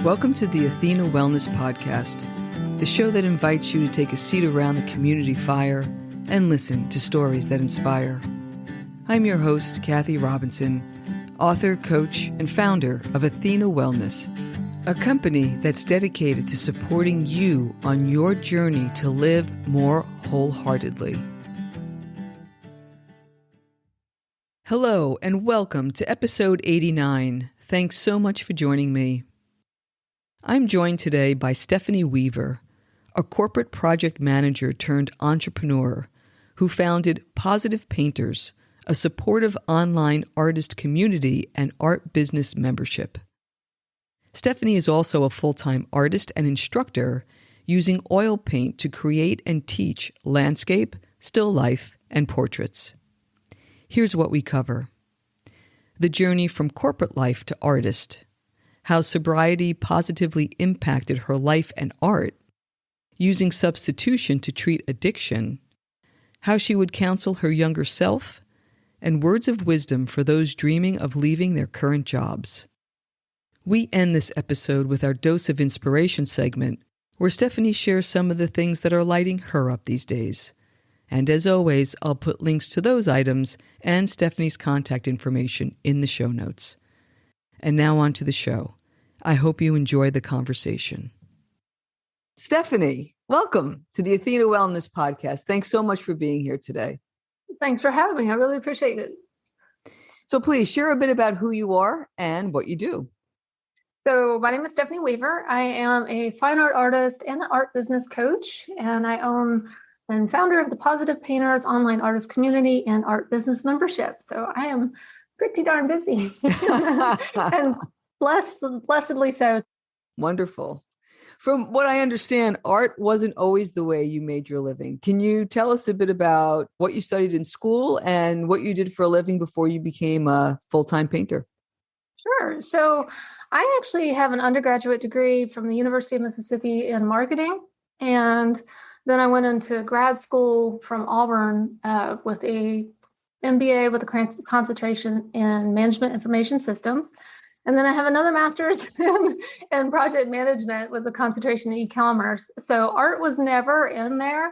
Welcome to the Athena Wellness Podcast, the show that invites you to take a seat around the community fire and listen to stories that inspire. I'm your host, Kathy Robinson, author, coach, and founder of Athena Wellness, a company that's dedicated to supporting you on your journey to live more wholeheartedly. Hello, and welcome to episode 89. Thanks so much for joining me. I'm joined today by Stephanie Weaver, a corporate project manager turned entrepreneur who founded Positive Painters, a supportive online artist community and art business membership. Stephanie is also a full-time artist and instructor using oil paint to create and teach landscape, still life, and portraits. Here's what we cover. The journey from corporate life to artist, how sobriety positively impacted her life and art, using substitution to treat addiction, how she would counsel her younger self, and words of wisdom for those dreaming of leaving their current jobs. We end this episode with our Dose of Inspiration segment, where Stephanie shares some of the things that are lighting her up these days. And as always, I'll put links to those items and Stephanie's contact information in the show notes. And now on to the show. I hope you enjoy the conversation. Stephanie, welcome to the Athena Wellness Podcast. Thanks so much for being here today. Thanks for having me. I really appreciate it. So please share a bit about who you are and what you do. So my name is Stephanie Weaver. I am a fine art artist and an art business coach, and I own and founder of the Positive Painters online artist community and art business membership. So I am pretty darn busy and blessedly so. Wonderful. From what I understand, art wasn't always the way you made your living. Can you tell us a bit about what you studied in school and what you did for a living before you became a full-time painter? Sure. So I actually have an undergraduate degree from the University of Mississippi in marketing. And then I went into grad school from Auburn with a MBA with a concentration in management information systems. And then I have another master's in project management with a concentration in e-commerce. So art was never in there.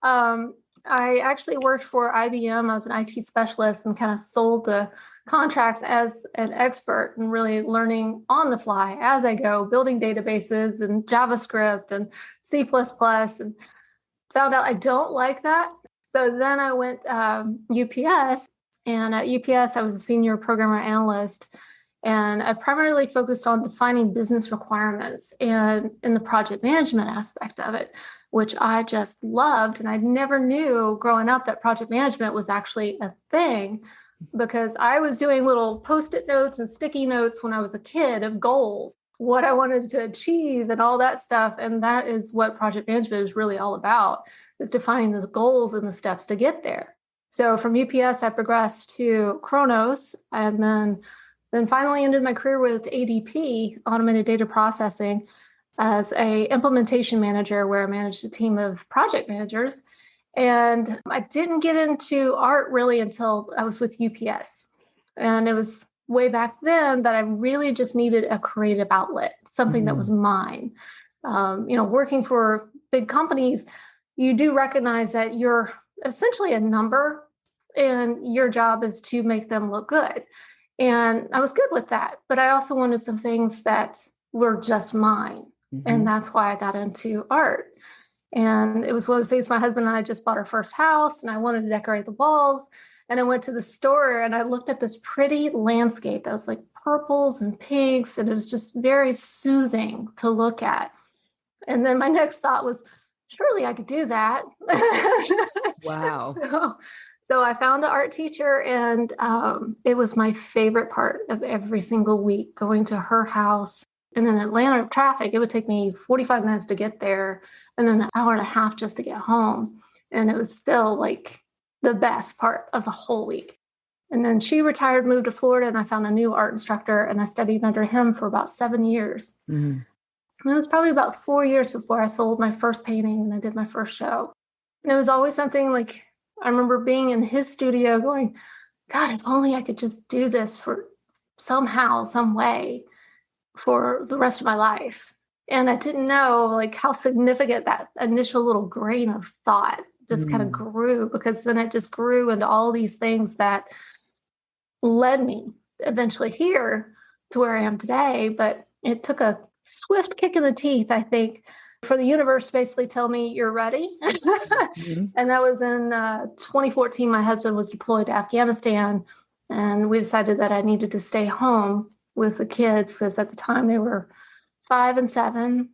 I actually worked for IBM. I was an IT specialist and kind of sold the contracts as an expert and really learning on the fly as I go, building databases and JavaScript and C++ and found out I don't like that. So then I went UPS, and at UPS, I was a senior programmer analyst, and I primarily focused on defining business requirements and in the project management aspect of it, which I just loved. And I never knew growing up that project management was actually a thing, because I was doing little Post-it notes and sticky notes when I was a kid of goals, what I wanted to achieve and all that stuff. And that is what project management is really all about, is defining the goals and the steps to get there. So from UPS, I progressed to Kronos, and then finally ended my career with ADP, Automated Data Processing, as a implementation manager, where I managed a team of project managers. And I didn't get into art really until I was with UPS. And it was way back then that I really just needed a creative outlet, something that was mine. Working for big companies, you do recognize that you're essentially a number and your job is to make them look good. And I was good with that, but I also wanted some things that were just mine. And that's why I got into art. And it was one of those things, my husband and I just bought our first house, and I wanted to decorate the walls. And I went to the store and I looked at this pretty landscape that was like purples and pinks, and it was just very soothing to look at. And then my next thought was, surely I could do that. Wow. So I found an art teacher, and it was my favorite part of every single week, going to her house. And in Atlanta traffic, it would take me 45 minutes to get there, and then an hour and a half just to get home. And it was still like the best part of the whole week. And then she retired, moved to Florida, and I found a new art instructor, and I studied under him for about 7 years. And it was probably about 4 years before I sold my first painting and I did my first show. And it was always something like, I remember being in his studio going, God, if only I could just do this for somehow, some way. for the rest of my life. And I didn't know like how significant that initial little grain of thought just kind of Mm. grew, because then it just grew into all these things that led me eventually here to where I am today. But it took a swift kick in the teeth, I think, for the universe to basically tell me you're ready. Mhm. And that was in 2014. My husband was deployed to Afghanistan, and we decided that I needed to stay home with the kids because at the time they were 5 and 7.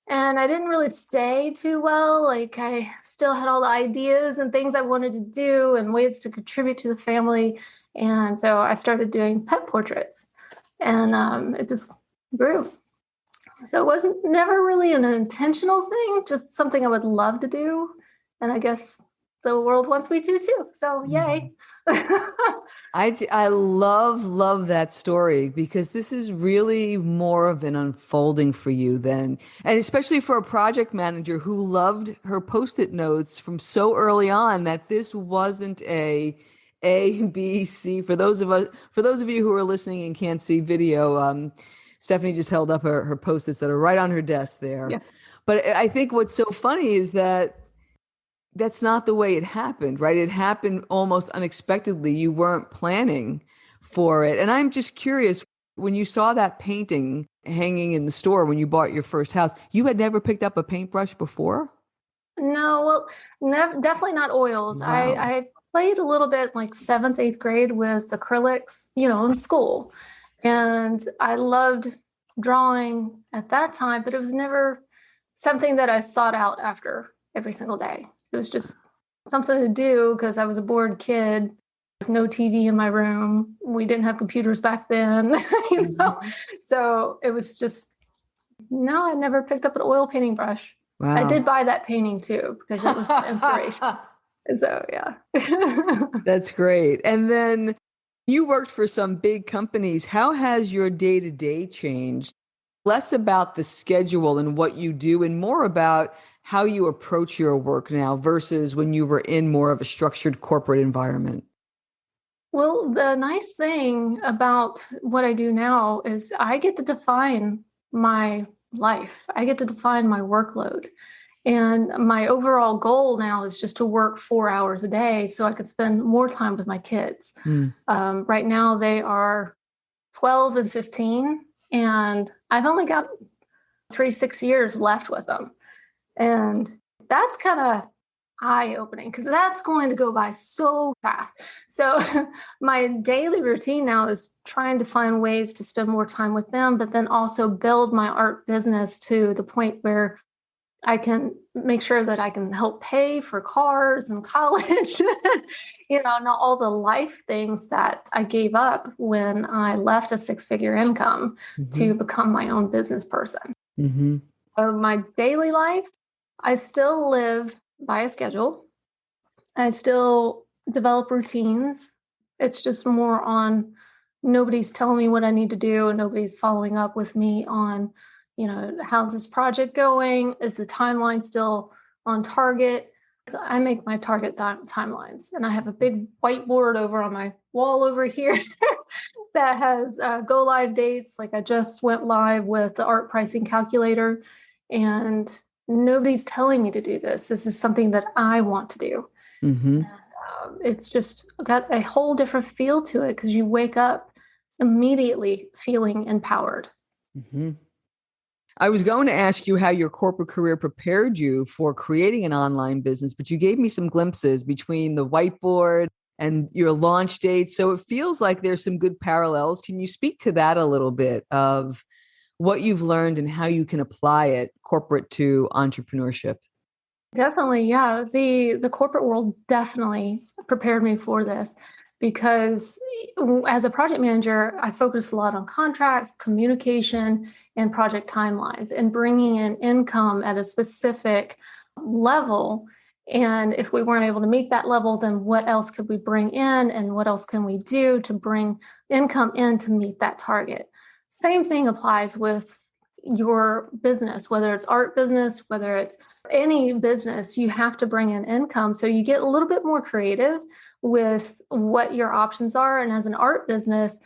And I didn't really stay too well. Like I still had all the ideas and things I wanted to do and ways to contribute to the family. And so I started doing pet portraits, and it just grew. So it wasn't never really an intentional thing, just something I would love to do. And I guess the world wants me to too. So Mhm. yay. I love that story because this is really more of an unfolding for you than, and especially for a project manager who loved her post-it notes from so early on, that this wasn't A, B, C. For those of you who are listening and can't see video, Stephanie just held up her post-its that are right on her desk there. Yeah. But I think what's so funny is that that's not the way it happened, right? It happened almost unexpectedly. You weren't planning for it. And I'm just curious, when you saw that painting hanging in the store when you bought your first house, you had never picked up a paintbrush before? No, well, definitely not oils. Wow. I played a little bit like seventh, eighth grade with acrylics, in school. And I loved drawing at that time, but it was never something that I sought out after every single day. It was just something to do because I was a bored kid. There's no TV in my room. We didn't have computers back then, you know. Mhm. So it was just no, I never picked up an oil painting brush. I did Wow. buy that painting too because it was the inspiration. So yeah. That's great. And then you worked for some big companies. How has your day-to-day changed? Less about the schedule and what you do, and more about how you approach your work now versus when you were in more of a structured corporate environment. Well, the nice thing about what I do now is I get to define my life. I get to define my workload. And my overall goal now is just to work 4 hours a day so I could spend more time with my kids. Mm. Right now, they are 12 and 15, and I've only got 6 years left with them. And that's kind of eye opening because that's going to go by so fast. So, my daily routine now is trying to find ways to spend more time with them, but then also build my art business to the point where I can make sure that I can help pay for cars and college, not all the life things that I gave up when I left a six-figure income Hmm. to become my own business person. Hmm. So my daily life, I still live by a schedule. I still develop routines. It's just more on nobody's telling me what I need to do and nobody's following up with me on, how's this project going? Is the timeline still on target? I make my target timelines, and I have a big whiteboard over on my wall over here that has go live dates. Like I just went live with the art pricing calculator, and nobody's telling me to do this. This is something that I want to do. Hmm. It's just got a whole different feel to it because you wake up immediately feeling empowered. Hmm. I was going to ask you how your corporate career prepared you for creating an online business, but you gave me some glimpses between the whiteboard and your launch date. So it feels like there's some good parallels. Can you speak to that a little bit of what you've learned and how you can apply it corporate to entrepreneurship? Definitely, yeah. The corporate world definitely prepared me for this because as a project manager, I focus a lot on contracts, communication, and project timelines and bringing in income at a specific level. And if we weren't able to meet that level, then what else could we bring in and what else can we do to bring income in to meet that target? Same thing applies with your business, whether it's art business, whether it's any business, you have to bring in income. So you get a little bit more creative with what your options are. And as an art business,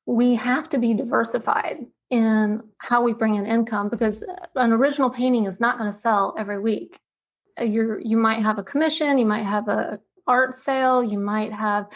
we have to be diversified. in how we bring in income, because an original painting is not going to sell every week. You might have a commission, you might have a art sale, you might have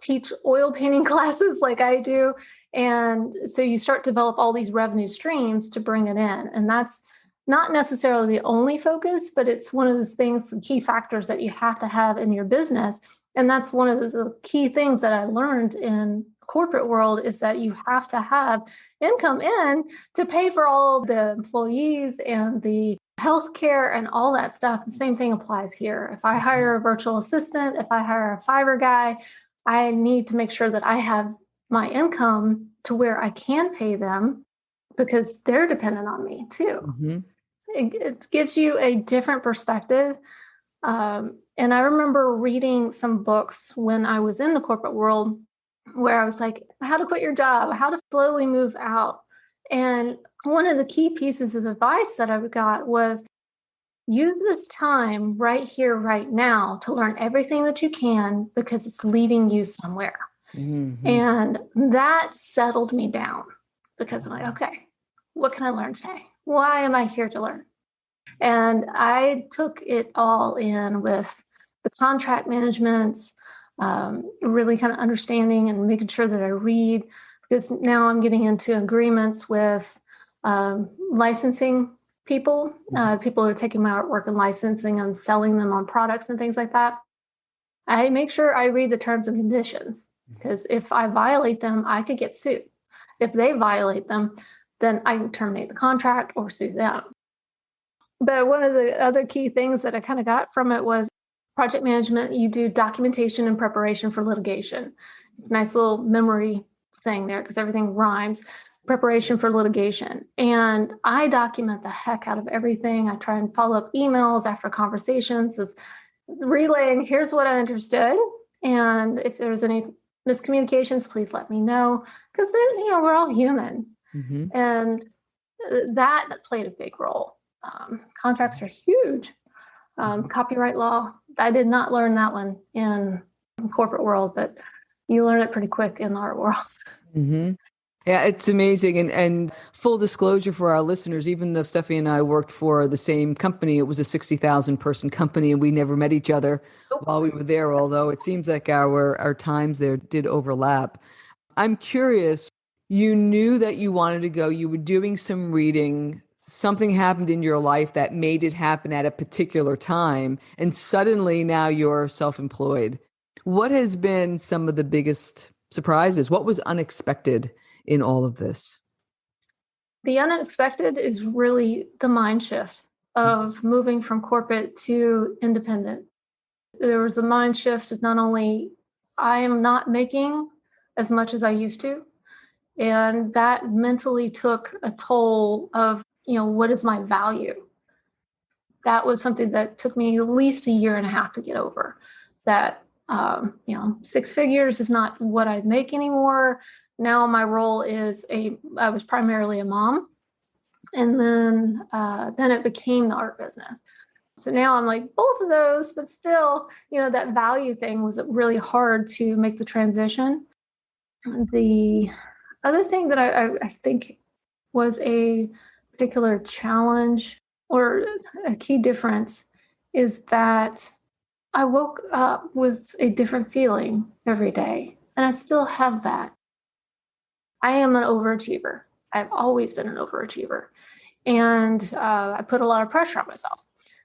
teach oil painting classes like I do. And so you start to develop all these revenue streams to bring it in. And that's not necessarily the only focus, but it's one of those things, the key factors that you have to have in your business. And that's one of the key things that I learned in corporate world, is that you have to have income in to pay for all the employees and the healthcare and all that stuff. The same thing applies here. If I hire a virtual assistant, if I hire a Fiverr guy, I need to make sure that I have my income to where I can pay them, because they're dependent on me too. Mm-hmm. It gives you a different perspective. And I remember reading some books when I was in the corporate world where I was like, how to quit your job, how to slowly move out. And one of the key pieces of advice that I got was, use this time right here, right now, to learn everything that you can, because it's leading you somewhere. Mm-hmm. And that settled me down, because I'm like, okay, what can I learn today? Why am I here to learn? And I took it all in with the contract managements, really kind of understanding and making sure that I read, because now I'm getting into agreements with licensing people. People are taking my artwork and licensing them, selling them on products and things like that. I make sure I read the terms and conditions, because if I violate them, I could get sued. If they violate them, then I can terminate the contract or sue them. But one of the other key things that I kind of got from it was project management. You do documentation and preparation for litigation. Nice little memory thing there, because everything rhymes. Preparation for litigation. And I document the heck out of everything. I try and follow up emails after conversations of relaying, here's what I understood. And if there's any miscommunications, please let me know. Because we're all human. Mm-hmm. And that played a big role. Contracts are huge. Copyright law, I did not learn that one in the corporate world, but you learn it pretty quick in the art world. Mm-hmm. Yeah, it's amazing. And full disclosure for our listeners, even though Stephanie and I worked for the same company, it was a 60,000 person company, and we never met each other while we were there, although it seems like our times there did overlap. I'm curious, you knew that you wanted to go, you were doing some reading, something happened in your life that made it happen at a particular time, and suddenly now you're self-employed. What has been some of the biggest surprises? What was unexpected in all of this? The unexpected is really the mind shift of moving from corporate to independent. There was a mind shift of not only I am not making as much as I used to, and that mentally took a toll of, what is my value? That was something that took me at least a year and a half to get over. That, 6 figures is not what I make anymore. Now my role is I was primarily a mom, and then it became the art business. So now I'm like both of those, but still, that value thing was really hard to make the transition. The other thing that I think was a particular challenge or a key difference is that I woke up with a different feeling every day, and I still have that. I am an overachiever. I've always been an overachiever. And I put a lot of pressure on myself.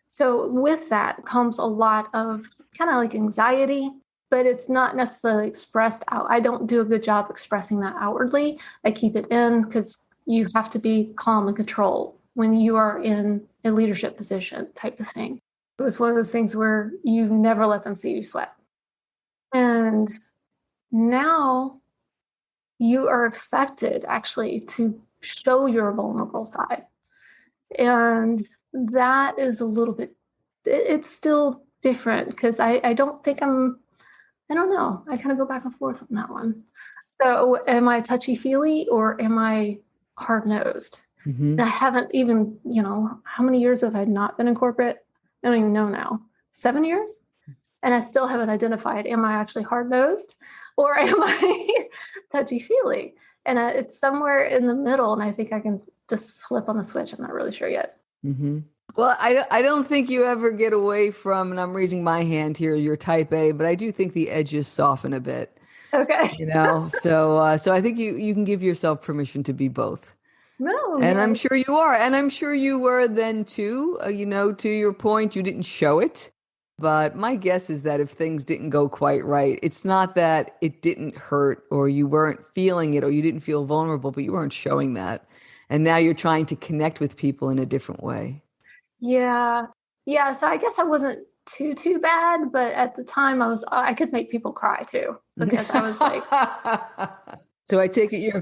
So with that comes a lot of kind of like anxiety, but it's not necessarily expressed out. I don't do a good job expressing that outwardly. I keep it in, because you have to be calm and control when you are in a leadership position type of thing. It was one of those things where you never let them see you sweat. And now you are expected actually to show your vulnerable side. And that is a little bit, it's still different, because I don't think I don't know. I kind of go back and forth on that one. So am I touchy-feely or am I hard-nosed? Mm-hmm. And I haven't even, how many years have I not been in corporate? I don't even know now. 7 years? And I still haven't identified, am I actually hard-nosed or am I touchy-feely? And it's somewhere in the middle. And I think I can just flip on a switch. I'm not really sure yet. Mm-hmm. Well, I don't think you ever get away from, and I'm raising my hand here, you're type A, but I do think the edges soften a bit, Okay. so I think you can give yourself permission to be both. No, And I'm yeah. sure you are. And I'm sure you were then too. To your point, you didn't show it. But my guess is that if things didn't go quite right, it's not that it didn't hurt or you weren't feeling it or you didn't feel vulnerable, but you weren't showing that. And now you're trying to connect with people in a different way. Yeah. Yeah. So I guess I wasn't too bad, but at the time I could make people cry too, because I was like, So I take it you're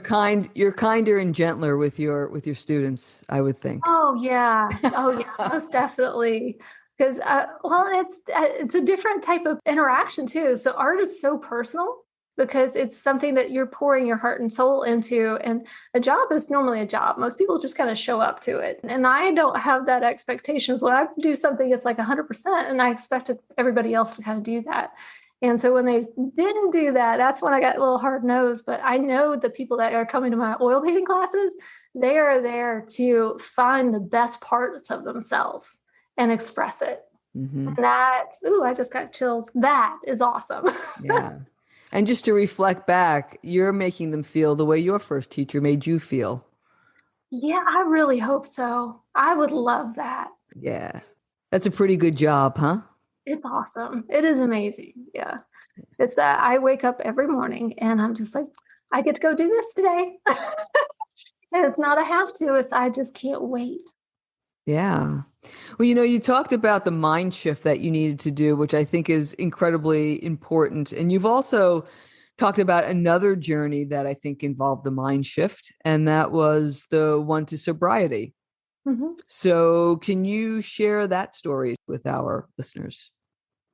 kinder and gentler with your students, I would think. oh yeah. Oh yeah, most definitely. Because well, it's a different type of interaction too. So art is so personal because it's something that you're pouring your heart and soul into, and a job is normally a job. Most people just kind of show up to it, and I don't have that expectations. When I do something, it's like 100%, and I expected everybody else to kind of do that. And so when they didn't do that, that's when I got a little hard nosed. But I know the people that are coming to my oil painting classes, they are there to find the best parts of themselves and express it. Mm-hmm. And I just got chills. That is awesome. Yeah. And just to reflect back, you're making them feel the way your first teacher made you feel. Yeah, I really hope so. I would love that. Yeah. That's a pretty good job, huh? It's awesome. It is amazing. Yeah. It's I wake up every morning and I'm just like, I get to go do this today. And it's not a have to, it's I just can't wait. Yeah. Well, you talked about the mind shift that you needed to do, which I think is incredibly important. And you've also talked about another journey that I think involved the mind shift, and that was the one to sobriety. Mhm. So, can you share that story with our listeners?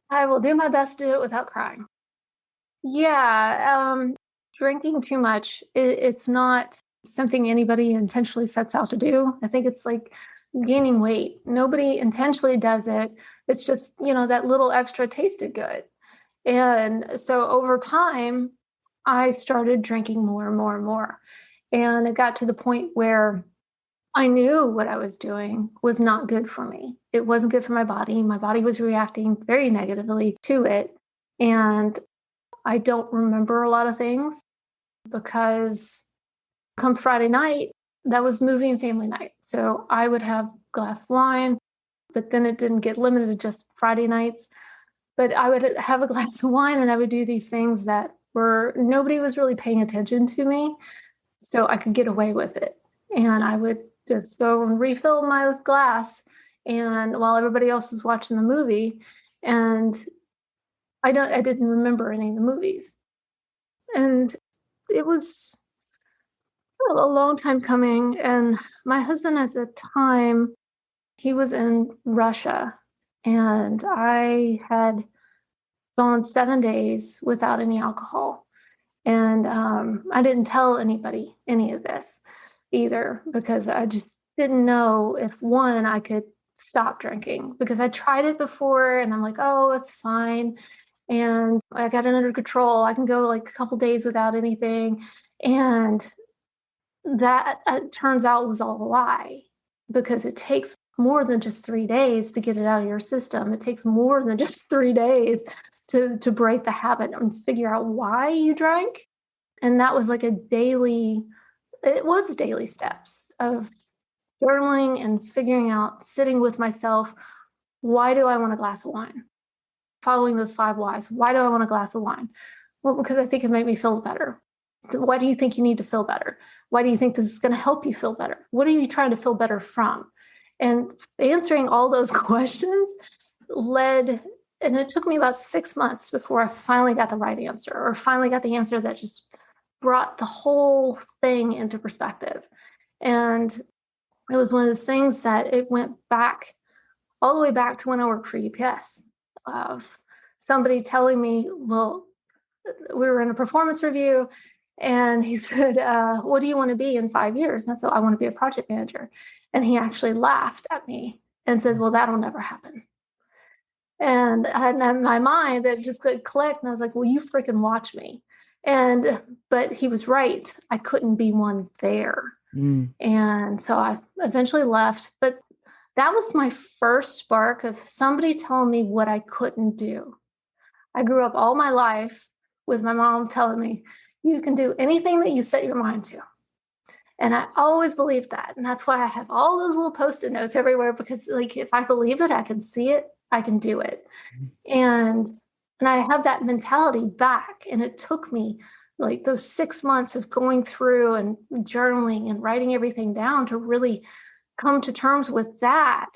I will do my best to do it without crying. Yeah, drinking too much, it's not something anybody intentionally sets out to do. I think it's like gaining weight. Nobody intentionally does it. It's just, that little extra tasted good. And so over time, I started drinking more and more and more. And it got to the point where I knew what I was doing was not good for me. It wasn't good for my body. My body was reacting very negatively to it. And I don't remember a lot of things because come Friday night, that was movie and family night. So I would have a glass of wine, but then it didn't get limited to just Friday nights. But I would have a glass of wine and I would do these things that were nobody was really paying attention to me. So I could get away with it. And I would just go and refill my glass and while everybody else was watching the movie. And I didn't remember any of the movies. And it was a long time coming. And my husband at the time, he was in Russia. And I had gone 7 days without any alcohol. And I didn't tell anybody any of this either because I just didn't know if one, I could stop drinking because I tried it before and I'm like, oh, it's fine. And I got it under control. I can go like a couple days without anything. And that turns out was all a lie because it takes more than just 3 days to get it out of your system. It takes more than just 3 days to break the habit and figure out why you drank. And that was like it was daily steps of journaling and figuring out, sitting with myself, why do I want a glass of wine? Following those 5 whys. Why do I want a glass of wine? Well, because I think it made me feel better. So why do you think you need to feel better? Why do you think this is going to help you feel better? What are you trying to feel better from? And answering all those questions and it took me about 6 months before I finally got the right answer or finally got the answer that just brought the whole thing into perspective. And it was one of those things that it went back all the way back to when I worked for UPS of somebody telling me, well, we were in a performance review and he said, what do you want to be in 5 years? And I said, I want to be a project manager. And he actually laughed at me and said, well, that'll never happen. And in my mind, it just clicked. And I was like, well, you freaking watch me. But he was right. I couldn't be one there. And so I eventually left. But that was my first spark of somebody telling me what I couldn't do. I grew up all my life with my mom telling me, you can do anything that you set your mind to. And I always believed that. And that's why I have all those little Post-it notes everywhere, because like, if I believe it, I can see it, I can do it. And I have that mentality back. And it took me like those 6 months of going through and journaling and writing everything down to really come to terms with that.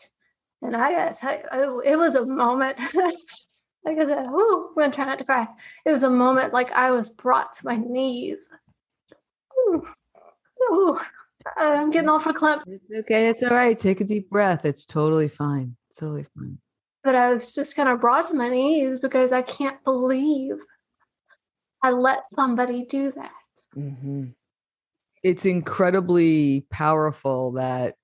And I got to tell you, it was a moment, like I said, I'm going to try not to cry. It was a moment like I was brought to my knees. I'm getting all verklempt. It's okay. It's all right. Take a deep breath. It's totally fine. It's totally fine. But I was just kind of brought to my knees because I can't believe I let somebody do that. Mm-hmm. It's incredibly powerful that,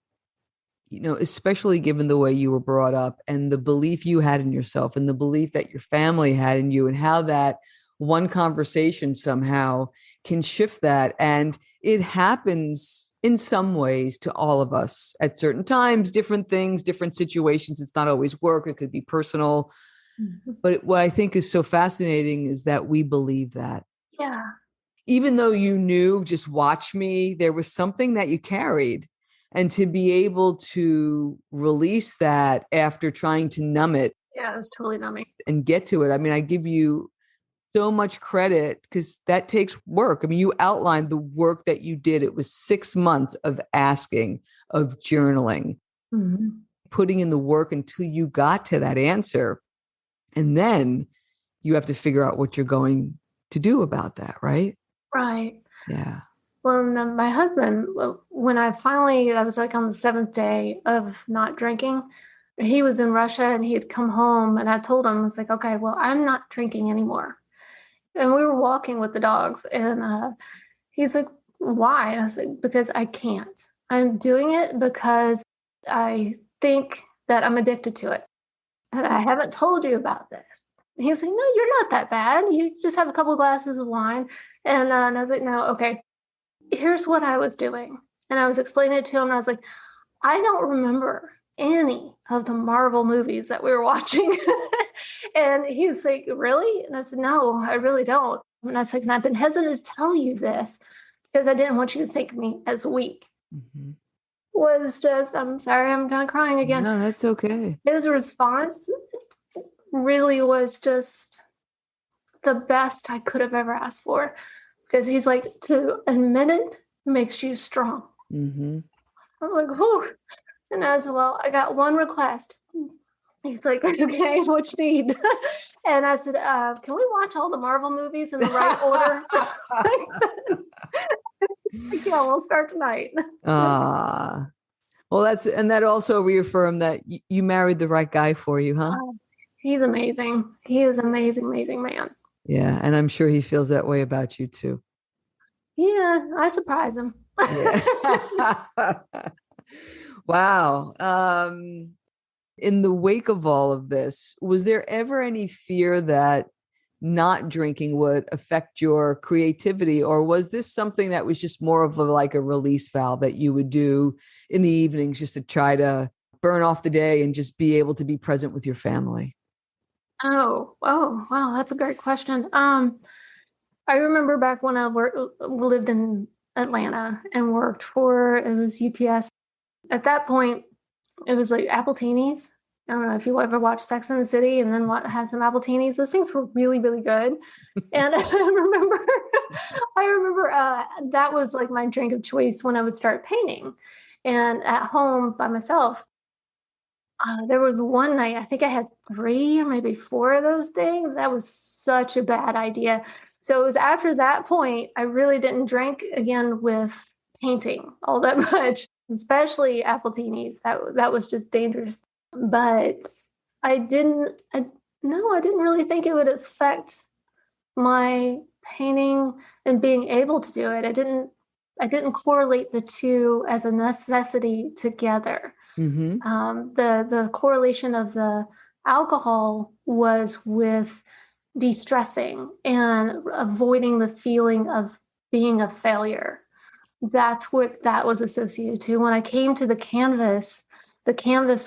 especially given the way you were brought up and the belief you had in yourself and the belief that your family had in you, and how that one conversation somehow can shift that. And it happens in some ways to all of us at certain times, different things, different situations. It's not always work. It could be personal. Mm-hmm. But what I think is so fascinating is that we believe that. Yeah. Even though you knew, just watch me, there was something that you carried. And to be able to release that after trying to numb it. Yeah, it was totally numbing. And get to it. I mean, I give you so much credit because that takes work. I mean, you outlined the work that you did. It was 6 months of asking, of journaling, putting in the work until you got to that answer. And then you have to figure out what you're going to do about that, right? Right. Yeah. Well, my husband, when I was like on the 7th day of not drinking, he was in Russia and he had come home, and I told him, I was like, okay, well, I'm not drinking anymore. And we were walking with the dogs, and he's like, why? And I said, because I can't. I'm doing it because I think that I'm addicted to it. And I haven't told you about this. And he was like, no, you're not that bad. You just have a couple of glasses of wine. And I was like, no, okay, here's what I was doing. And I was explaining it to him. And I was like, I don't remember any of the Marvel movies that we were watching. And he was like, really? And I said, no, I really don't. And I was like, and I've been hesitant to tell you this because I didn't want you to think me as weak. Mm-hmm. Was just, I'm sorry, I'm kind of crying again. No, that's okay. His response really was just the best I could have ever asked for, because he's like, to admit it makes you strong. Mm-hmm. I'm like, whew. And I said, well, I got one request. He's like, okay, what you need? And I said, can we watch all the Marvel movies in the right order? Yeah, we'll start tonight. Well, that also reaffirmed that you married the right guy for you, huh? He's amazing. He is an amazing, amazing man. Yeah, and I'm sure he feels that way about you too. Yeah, I surprise him. Yeah. Wow. In the wake of all of this, was there ever any fear that not drinking would affect your creativity, or was this something that was just more of like a release valve that you would do in the evenings just to try to burn off the day and just be able to be present with your family? Oh, wow, that's a great question. I remember back when I lived in Atlanta and worked for, it was UPS. At that point, it was like Appletinis. I don't know if you ever watched Sex and the City and then had some Appletinis. Those things were really, really good. And I remember that was like my drink of choice when I would start painting. And at home by myself, there was one night, I think I had 3 or maybe 4 of those things. That was such a bad idea. So it was after that point, I really didn't drink again with painting all that much, especially Appletinis. That was just dangerous. But I didn't really think it would affect my painting and being able to do it. I didn't correlate the two as a necessity together. Mm-hmm. The correlation of the alcohol was with de-stressing and avoiding the feeling of being a failure. That's what that was associated to. When I came to the canvas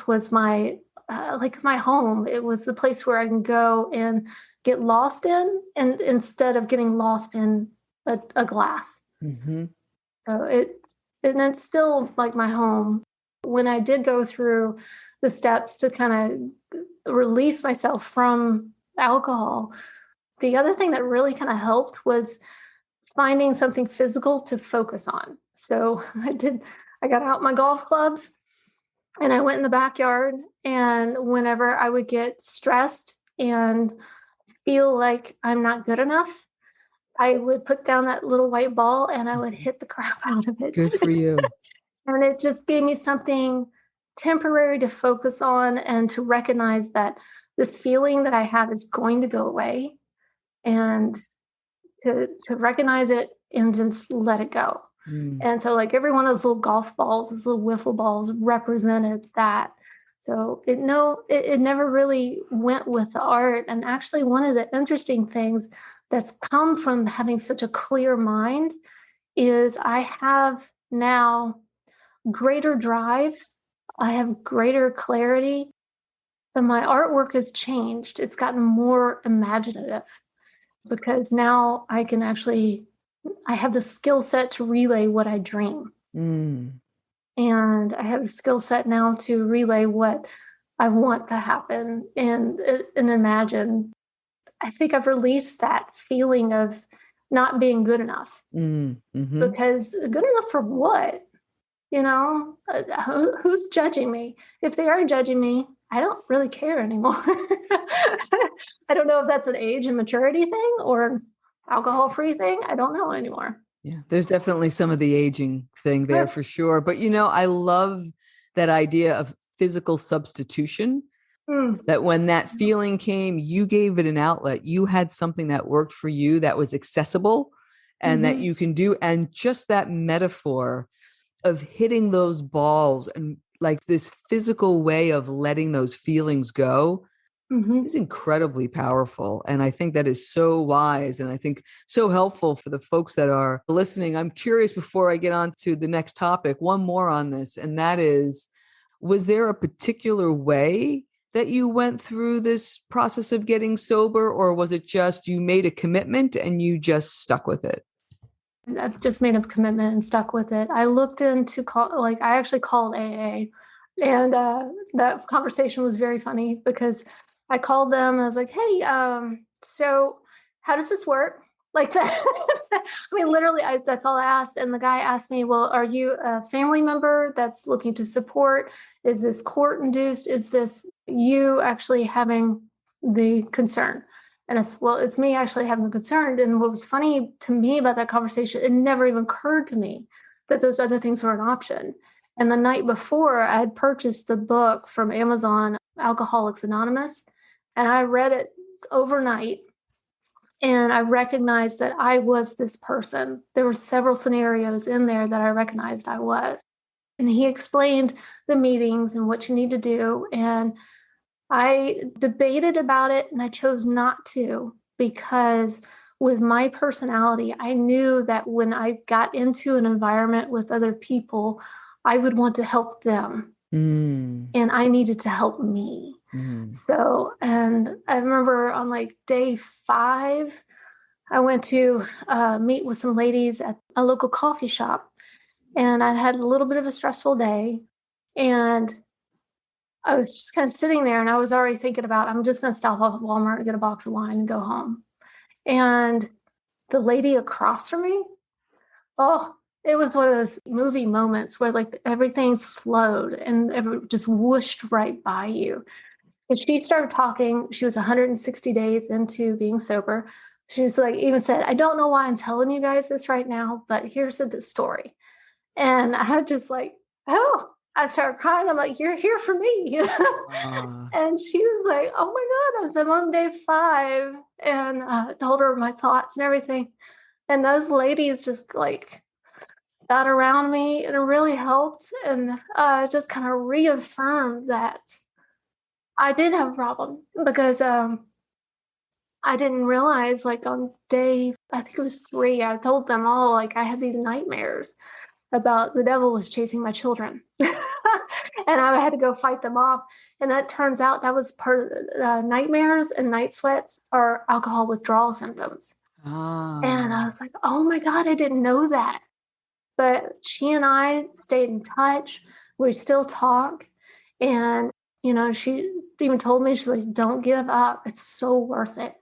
was my like my home. It was the place where I can go and get lost in, and instead of getting lost in a glass. Mm-hmm. So and it's still like my home. When I did go through the steps to kind of release myself from alcohol, the other thing that really kind of helped was finding something physical to focus on. So I got out my golf clubs and I went in the backyard. And whenever I would get stressed and feel like I'm not good enough, I would put down that little white ball and I would hit the crap out of it. Good for you. And it just gave me something temporary to focus on and to recognize that this feeling that I have is going to go away, and to recognize it and just let it go. And so like every one of those little golf balls, those little wiffle balls represented that. So it never really went with the art. And actually one of the interesting things that's come from having such a clear mind is I have now greater drive. I have greater clarity, and my artwork has changed. It's gotten more imaginative because now I have the skill set to relay what I dream. And I have a skill set now to relay what I want to happen and imagine. I think I've released that feeling of not being good enough. Because good enough for what? Who's judging me? If they are judging me, I don't really care anymore. I don't know if that's an age and maturity thing or an alcohol-free thing. I don't know anymore. Yeah, there's definitely some of the aging thing there for sure. But, I love that idea of physical substitution, that when that feeling came, you gave it an outlet. You had something that worked for you that was accessible and that you can do. And just that metaphor of hitting those balls and like this physical way of letting those feelings go is incredibly powerful. And I think that is so wise and I think so helpful for the folks that are listening. I'm curious, before I get on to the next topic, one more on this, and that is, was there a particular way that you went through this process of getting sober, or was it just you made a commitment and you just stuck with it? I've just made a commitment and stuck with it. I looked into I actually called AA, and that conversation was very funny because I called them and I was like, "Hey, so how does this work?" Like that. I mean, literally, that's all I asked. And the guy asked me, "Well, are you a family member that's looking to support? Is this court induced? Is this you actually having the concern?" And I said, "Well, it's me actually having the concern." And what was funny to me about that conversation, it never even occurred to me that those other things were an option. And the night before, I had purchased the book from Amazon, Alcoholics Anonymous, and I read it overnight. And I recognized that I was this person. There were several scenarios in there that I recognized I was. And he explained the meetings and what you need to do. And I debated about it and I chose not to, because with my personality, I knew that when I got into an environment with other people, I would want to help them. And I needed to help me. So, and I remember on like day 5, I went to meet with some ladies at a local coffee shop, and I had a little bit of a stressful day, and I was just kind of sitting there, and I was already thinking about, I'm just going to stop off at Walmart and get a box of wine and go home. And the lady across from me, it was one of those movie moments where like everything slowed and it just whooshed right by you. And she started talking. She was 160 days into being sober. She was like, even said, "I don't know why I'm telling you guys this right now, but here's the story." And I just like, I started crying. I'm like, "You're here for me." And she was like, "Oh my God." I said, "I'm on day 5." And told her my thoughts and everything. And those ladies just like got around me, and it really helped. And just kind of reaffirmed that I did have a problem, because I didn't realize, like, on day, I think it was 3, I told them all, like, I had these nightmares about the devil was chasing my children. And I had to go fight them off. And that turns out that was part of nightmares and night sweats are alcohol withdrawal symptoms. And I Ah, was like, oh my God, I didn't know that. But she and I stayed in touch. We still talk. And, she even told me, she's like, don't give up. It's so worth it.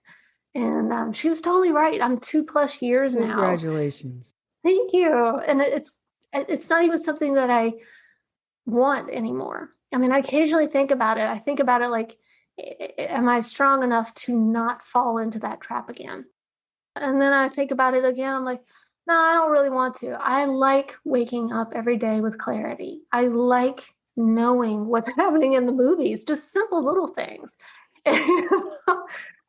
And she was totally right. I'm 2+ years now. congratulations. Thank you. And it's not even something that I want anymore. I mean, I occasionally think about it. I think about it like, am I strong enough to not fall into that trap again? And then I think about it again. I'm like, no, I don't really want to. I like waking up every day with clarity. I like knowing what's happening in the movies, just simple little things.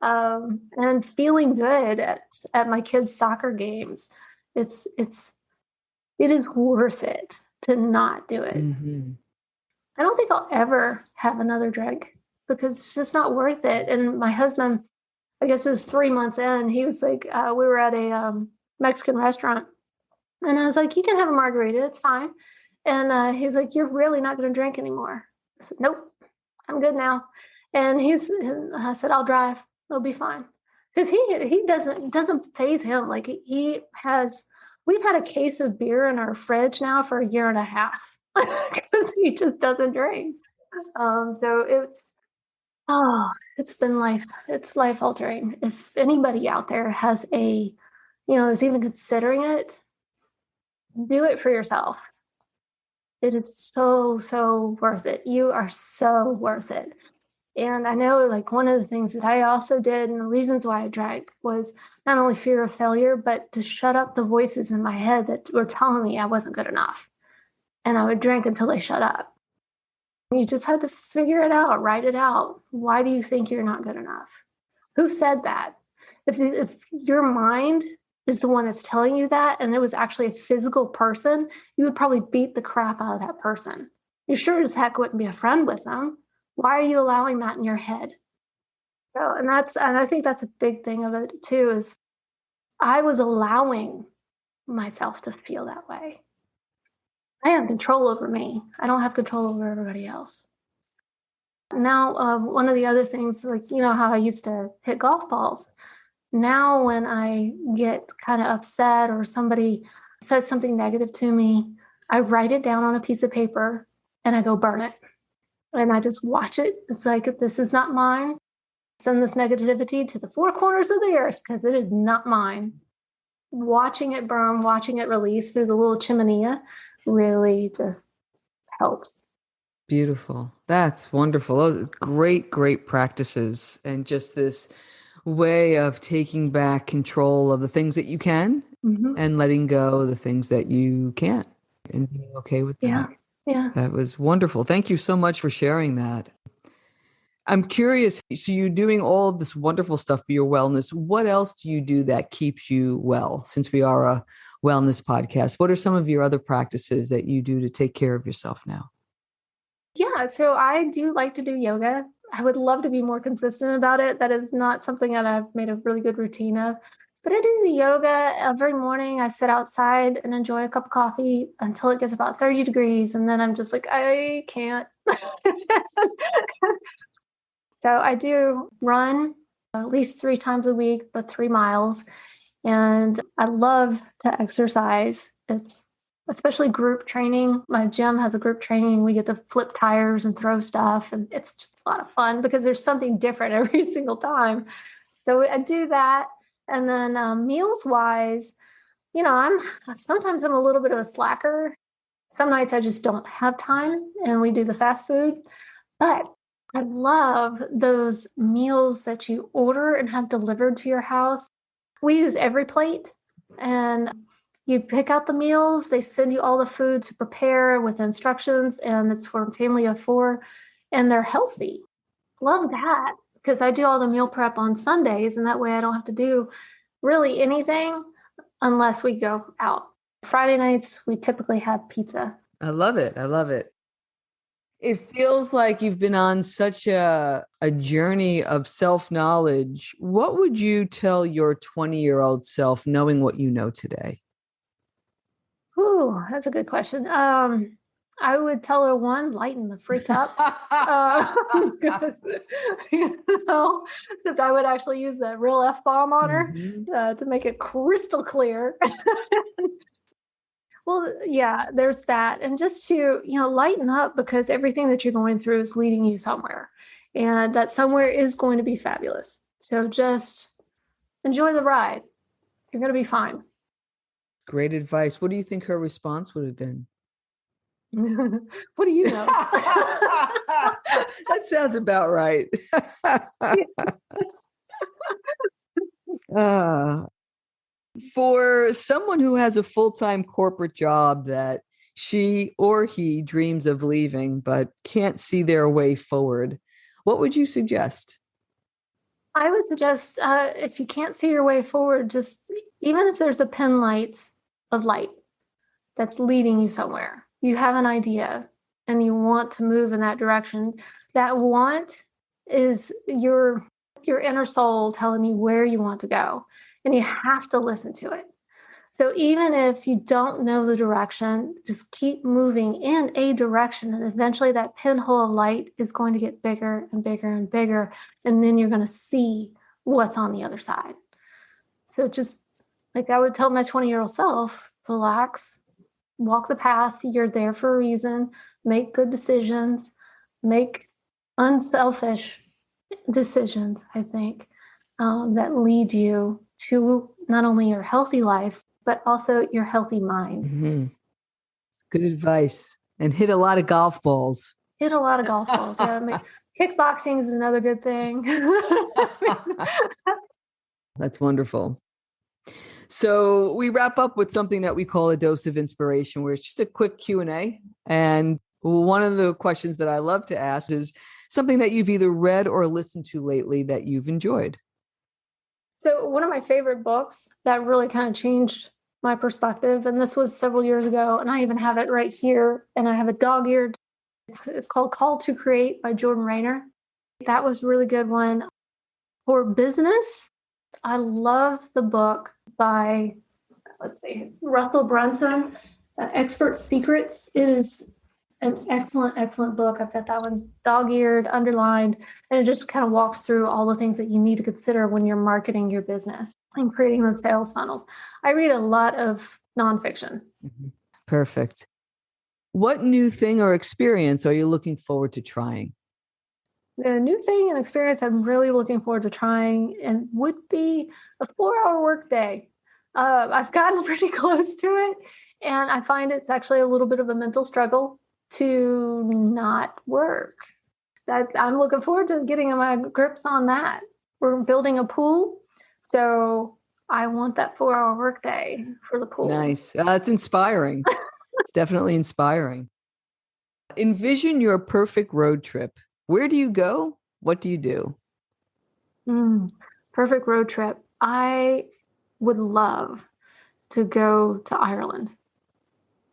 And feeling good at my kids' soccer games. It is worth it to not do it. Hmm. I don't think I'll ever have another drink because it's just not worth it. And my husband, I guess it was 3 months in, he was like, we were at a Mexican restaurant. And I was like, you can have a margarita, it's fine. And he's like, you're really not going to drink anymore. I said, nope, I'm good now. And I said, I'll drive. It'll be fine. Because he doesn't faze him. Like we've had a case of beer in our fridge now for 1.5 years because he just doesn't drink. So it's been it's life altering. If anybody out there has is even considering it, do it for yourself. It is so, so worth it. You are so worth it. And I know, like, one of the things that I also did and the reasons why I drank was not only fear of failure, but to shut up the voices in my head that were telling me I wasn't good enough. And I would drink until they shut up. You just have to figure it out, write it out. Why do you think you're not good enough? Who said that? If your mind is the one that's telling you that, and it was actually a physical person, you would probably beat the crap out of that person. You sure as heck wouldn't be a friend with them. Why are you allowing that in your head? So, and I think that's a big thing of it too, is I was allowing myself to feel that way. I have control over me. I don't have control over everybody else. Now, one of the other things, like, how I used to hit golf balls. Now, when I get kind of upset or somebody says something negative to me, I write it down on a piece of paper and I go burn it. And I just watch it. It's like, this is not mine. Send this negativity to the four corners of the earth because it is not mine. Watching it burn, watching it release through the little chimenea really just helps. Beautiful. That's wonderful. Those are great, great practices. And just this way of taking back control of the things that you can Mm-hmm. and letting go of the things that you can't and being okay with Yeah. that. Yeah. That was wonderful. Thank you so much for sharing that. I'm curious. So you're doing all of this wonderful stuff for your wellness. What else do you do that keeps you well? Since we are a wellness podcast, what are some of your other practices that you do to take care of yourself now? Yeah. So I do like to do yoga. I would love to be more consistent about it. That is not something that I've made a really good routine of. But I do the yoga every morning. I sit outside and enjoy a cup of coffee until it gets about 30 degrees. And then I'm just like, I can't. So I do run at least 3 times a week, but 3 miles. And I love to exercise. It's especially group training. My gym has a group training. We get to flip tires and throw stuff. And it's just a lot of fun because there's something different every single time. So I do that. And then meals wise, sometimes I'm a little bit of a slacker. Some nights I just don't have time and we do the fast food. But I love those meals that you order and have delivered to your house. We use Every Plate, and you pick out the meals. They send you all the food to prepare with instructions, and it's for a family of 4, and they're healthy. Love that because I do all the meal prep on Sundays, and that way I don't have to do really anything unless we go out. Friday nights, we typically have pizza. I love it. I love it. It feels like you've been on such a journey of self-knowledge. What would you tell your 20-year-old self knowing what you know today? Ooh, that's a good question. I would tell her one, lighten the freak up. Because, except I would actually use the real F-bomb on her Mhm. to make it crystal clear. Well, yeah, there's that. And just to, lighten up because everything that you're going through is leading you somewhere. And that somewhere is going to be fabulous. So just enjoy the ride. You're going to be fine. Great advice. What do you think her response would have been? What do you know? That sounds about right. Uh, for someone who has a full-time corporate job that she or he dreams of leaving but can't see their way forward, what would you suggest? I would suggest if you can't see your way forward, just even if there's a pin light of light that's leading you somewhere, you have an idea and you want to move in that direction. That want is your inner soul telling you where you want to go, and you have to listen to it. So even if you don't know the direction, just keep moving in a direction. And eventually that pinhole of light is going to get bigger and bigger and bigger. And then you're going to see what's on the other side. So just like I would tell my 20-year-old self, relax, walk the path. You're there for a reason. Make good decisions, make unselfish decisions, I think, that lead you to not only your healthy life, but also your healthy mind. Mm-hmm. Good advice. And hit a lot of golf balls. Hit a lot of golf balls. Yeah, kickboxing is another good thing. That's wonderful. So we wrap up with something that we call a dose of inspiration, where it's just a quick Q&A. And one of the questions that I love to ask is something that you've either read or listened to lately that you've enjoyed. So one of my favorite books that really kind of changed my perspective, and this was several years ago, and I even have it right here, and I have a dog-eared. It's called Call to Create by Jordan Rayner. That was a really good one. For business, I love the book by, let's see, Russell Brunson, Expert Secrets. It is an excellent, excellent book. I've got that one dog-eared, underlined, and it just kind of walks through all the things that you need to consider when you're marketing your business and creating those sales funnels. I read a lot of nonfiction. Mm-hmm. Perfect. What new thing or experience are you looking forward to trying? The new thing and experience I'm really looking forward to trying and would be a 4-hour workday. I've gotten pretty close to it, and I find it's actually a little bit of a mental struggle to not work. That I'm looking forward to getting my grips on that. We're building a pool, so I want that 4-hour workday for the pool. Nice. It's inspiring. It's definitely inspiring. Envision your perfect road trip. Where do you go? What do you do? Perfect road trip. I would love to go to Ireland.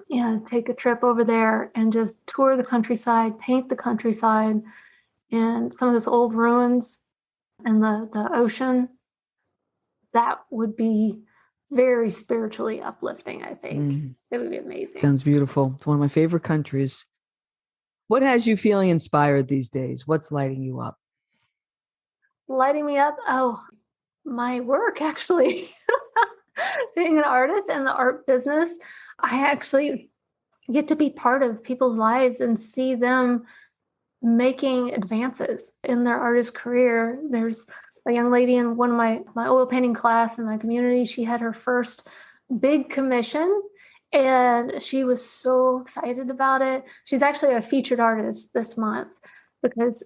Yeah, take a trip over there and just tour the countryside, paint the countryside, and some of those old ruins and the ocean. That would be very spiritually uplifting, I think. It would be amazing. Sounds beautiful. It's one of my favorite countries. What has you feeling inspired these days? What's lighting you up? Lighting me up? Oh, my work, actually. Being an artist and the art business, I actually get to be part of people's lives and see them making advances in their artist career. There's a young lady in one of my oil painting class in my community. She had her first big commission, and she was so excited about it. She's actually a featured artist this month because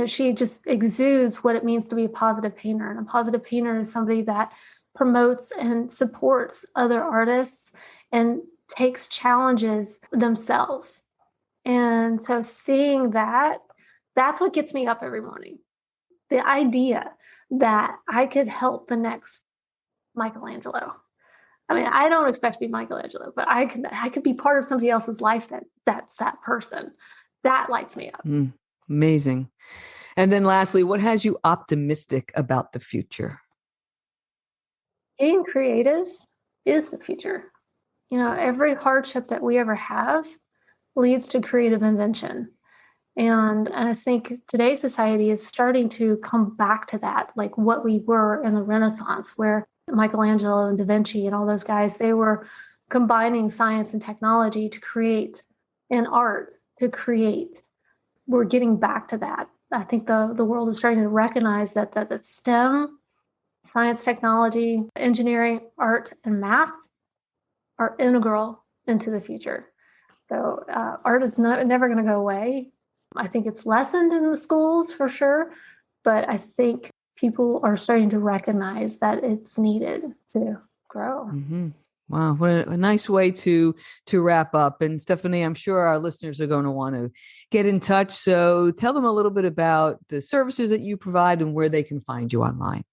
she just exudes what it means to be a positive painter. And a positive painter is somebody that promotes and supports other artists and takes challenges themselves. And so seeing that, that's what gets me up every morning. The idea that I could help the next Michelangelo. I mean, I don't expect to be Michelangelo, but I could be part of somebody else's life that's that person. that lights me up. Amazing. And then lastly, what has you optimistic about the future? Being creative is the future. Every hardship that we ever have leads to creative invention. And I think today's society is starting to come back to that, like what we were in the Renaissance, where Michelangelo and Da Vinci and all those guys, they were combining science and technology to create, and art to create. We're getting back to that. I think the world is starting to recognize that STEM, science, technology, engineering, art, and math are integral into the future. So art is never going to go away. I think it's lessened in the schools for sure, but I think people are starting to recognize that it's needed to grow. Mm-hmm. Wow, what a nice way to wrap up. And Stephanie, I'm sure our listeners are going to want to get in touch. So tell them a little bit about the services that you provide and where they can find you online.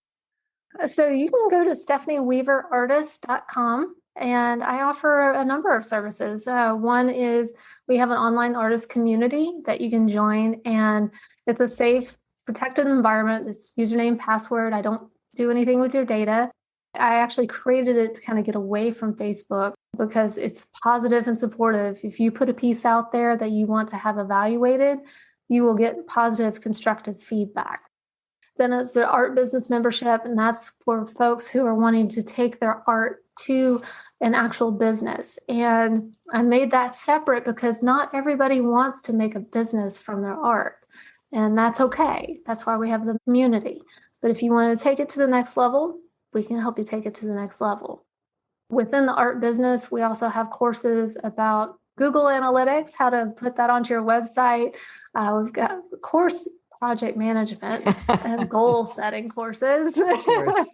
So you can go to stephanieweaverartist.com, and I offer a number of services. One is we have an online artist community that you can join, and it's a safe, protected environment. It's username, password. I don't do anything with your data. I actually created it to kind of get away from Facebook because it's positive and supportive. If you put a piece out there that you want to have evaluated, you will get positive, constructive feedback. Then it's the art business membership, and that's for folks who are wanting to take their art to an actual business. And I made that separate because not everybody wants to make a business from their art, and that's okay. That's why we have the community. But if you want to take it to the next level, we can help you take it to the next level. Within the art business, we also have courses about Google Analytics, how to put that onto your website. We've got course project management and goal setting courses. Of course.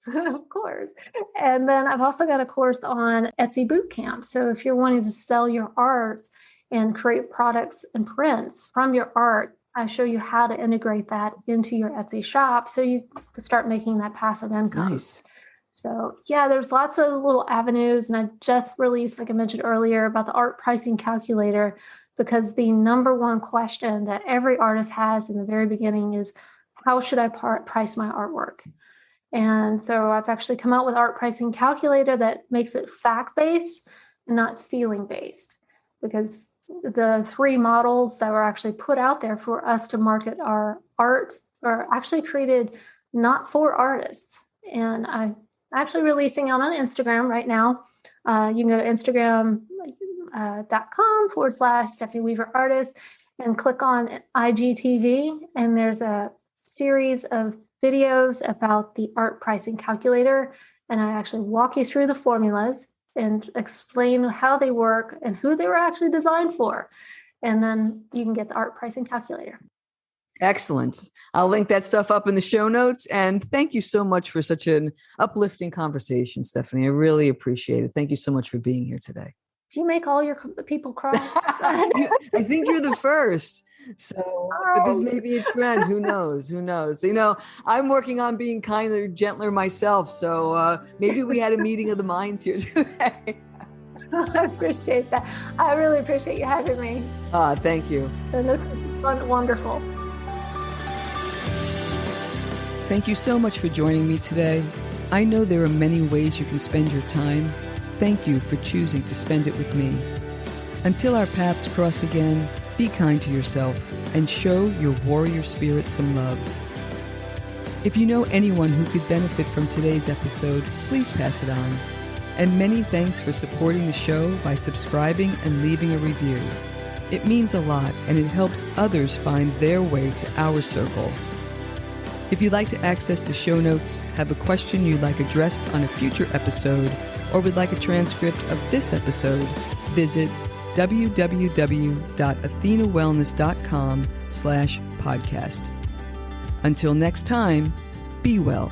Of course. And then I've also got a course on Etsy Bootcamp. So if you're wanting to sell your art and create products and prints from your art, I show you how to integrate that into your Etsy shop so you can start making that passive income. Nice. So yeah, there's lots of little avenues. And I just released, like I mentioned earlier, about the art pricing calculator, because the number one question that every artist has in the very beginning is, how should I price my artwork? And so I've actually come out with art pricing calculator that makes it fact-based and not feeling-based, because the three models that were actually put out there for us to market our art are actually created not for artists. And I'm actually releasing out on Instagram right now. You can go to Instagram.com/Stephanie Weaver Artist and click on IGTV. And there's a series of videos about the art pricing calculator. And I actually walk you through the formulas and explain how they work and who they were actually designed for. And then you can get the art pricing calculator. Excellent. I'll link that stuff up in the show notes. And thank you so much for such an uplifting conversation, Stephanie. I really appreciate it. Thank you so much for being here today. Do you make all your people cry? I think you're the first. So, but this may be a trend. Who knows? Who knows? I'm working on being kinder, gentler myself. So maybe we had a meeting of the minds here today. I appreciate that. I really appreciate you having me. Thank you. And this was wonderful. Thank you so much for joining me today. I know there are many ways you can spend your time. Thank you for choosing to spend it with me. Until our paths cross again, be kind to yourself and show your warrior spirit some love. If you know anyone who could benefit from today's episode, please pass it on. And many thanks for supporting the show by subscribing and leaving a review. It means a lot, and it helps others find their way to our circle. If you'd like to access the show notes, have a question you'd like addressed on a future episode, or would like a transcript of this episode, visit www.athenawellness.com/podcast. Until next time, be well.